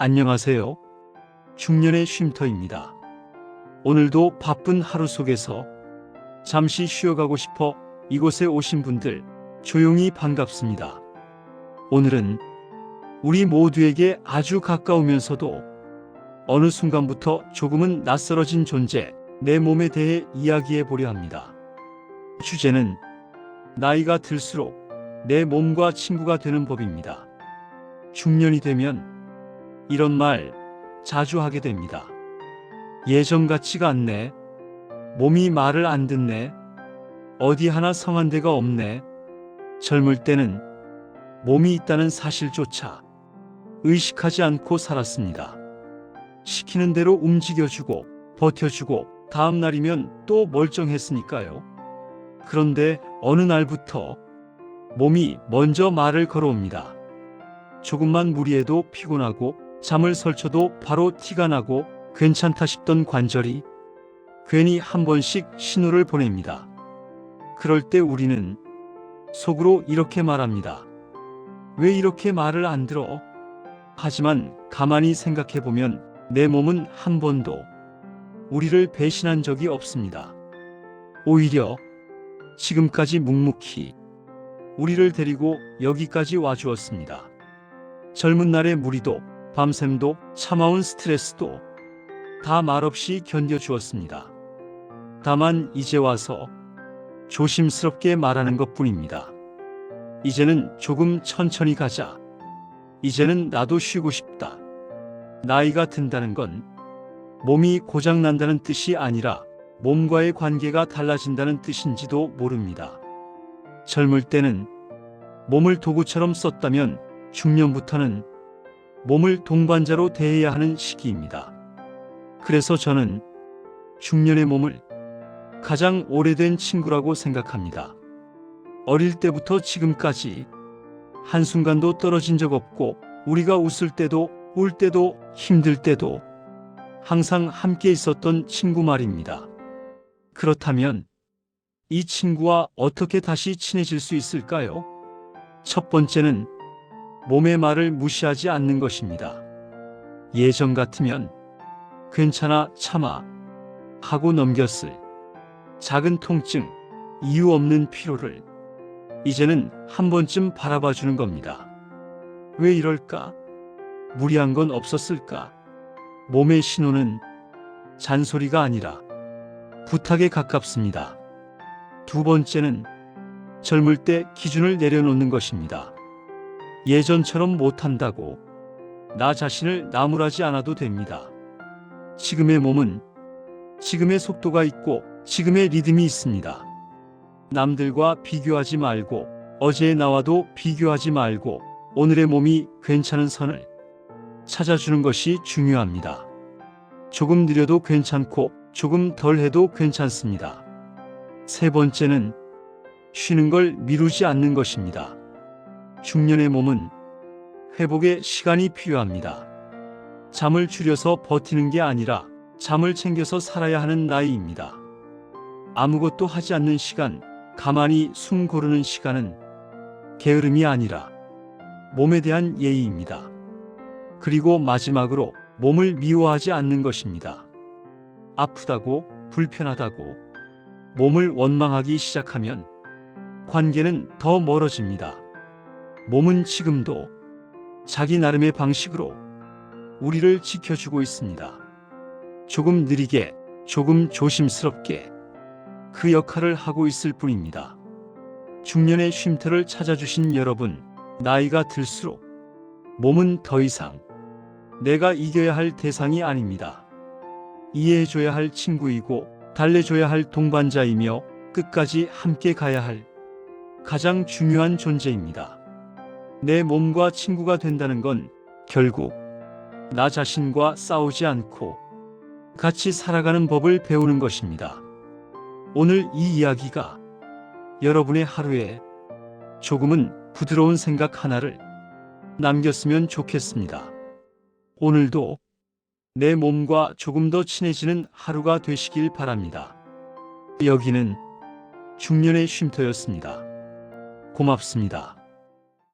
안녕하세요. 중년의 쉼터입니다. 오늘도 바쁜 하루 속에서 잠시 쉬어가고 싶어 이곳에 오신 분들 조용히 반갑습니다. 오늘은 우리 모두에게 아주 가까우면서도 어느 순간부터 조금은 낯설어진 존재, 내 몸에 대해 이야기해 보려 합니다. 주제는 나이가 들수록 내 몸과 친구가 되는 법입니다. 중년이 되면 이런 말 자주 하게 됩니다. 예전 같지가 않네. 몸이 말을 안 듣네. 어디 하나 성한 데가 없네. 젊을 때는 몸이 있다는 사실조차 의식하지 않고 살았습니다. 시키는 대로 움직여주고 버텨주고 다음 날이면 또 멀쩡했으니까요. 그런데 어느 날부터 몸이 먼저 말을 걸어옵니다. 조금만 무리해도 피곤하고 잠을 설쳐도 바로 티가 나고 괜찮다 싶던 관절이 괜히 한 번씩 신호를 보냅니다. 그럴 때 우리는 속으로 이렇게 말합니다. 왜 이렇게 말을 안 들어? 하지만 가만히 생각해보면 내 몸은 한 번도 우리를 배신한 적이 없습니다. 오히려 지금까지 묵묵히 우리를 데리고 여기까지 와주었습니다. 젊은 날의 무리도 밤샘도 참아온 스트레스도 다 말없이 견뎌주었습니다. 다만 이제 와서 조심스럽게 말하는 것뿐입니다. 이제는 조금 천천히 가자. 이제는 나도 쉬고 싶다. 나이가 든다는 건 몸이 고장난다는 뜻이 아니라 몸과의 관계가 달라진다는 뜻인지도 모릅니다. 젊을 때는 몸을 도구처럼 썼다면 중년부터는 몸을 동반자로 대해야 하는 시기입니다. 그래서 저는 중년의 몸을 가장 오래된 친구라고 생각합니다. 어릴 때부터 지금까지 한순간도 떨어진 적 없고 우리가 웃을 때도 울 때도 힘들 때도 항상 함께 있었던 친구 말입니다. 그렇다면 이 친구와 어떻게 다시 친해질 수 있을까요? 첫 번째는 몸의 말을 무시하지 않는 것입니다. 예전 같으면 괜찮아 참아 하고 넘겼을 작은 통증, 이유 없는 피로를 이제는 한 번쯤 바라봐 주는 겁니다. 왜 이럴까? 무리한 건 없었을까? 몸의 신호는 잔소리가 아니라 부탁에 가깝습니다. 두 번째는 젊을 때 기준을 내려놓는 것입니다. 예전처럼 못한다고 나 자신을 나무라지 않아도 됩니다. 지금의 몸은 지금의 속도가 있고 지금의 리듬이 있습니다. 남들과 비교하지 말고 어제의 나와도 비교하지 말고 오늘의 몸이 괜찮은 선을 찾아주는 것이 중요합니다. 조금 느려도 괜찮고 조금 덜 해도 괜찮습니다. 세 번째는 쉬는 걸 미루지 않는 것입니다. 중년의 몸은 회복에 시간이 필요합니다. 잠을 줄여서 버티는 게 아니라 잠을 챙겨서 살아야 하는 나이입니다. 아무것도 하지 않는 시간, 가만히 숨 고르는 시간은 게으름이 아니라 몸에 대한 예의입니다. 그리고 마지막으로 몸을 미워하지 않는 것입니다. 아프다고, 불편하다고 몸을 원망하기 시작하면 관계는 더 멀어집니다. 몸은 지금도 자기 나름의 방식으로 우리를 지켜주고 있습니다. 조금 느리게, 조금 조심스럽게 그 역할을 하고 있을 뿐입니다. 중년의 쉼터를 찾아주신 여러분, 나이가 들수록 몸은 더 이상 내가 이겨야 할 대상이 아닙니다. 이해해줘야 할 친구이고 달래줘야 할 동반자이며 끝까지 함께 가야 할 가장 중요한 존재입니다. 내 몸과 친구가 된다는 건 결국 나 자신과 싸우지 않고 같이 살아가는 법을 배우는 것입니다. 오늘 이 이야기가 여러분의 하루에 조금은 부드러운 생각 하나를 남겼으면 좋겠습니다. 오늘도 내 몸과 조금 더 친해지는 하루가 되시길 바랍니다. 여기는 중년의 쉼터였습니다. 고맙습니다.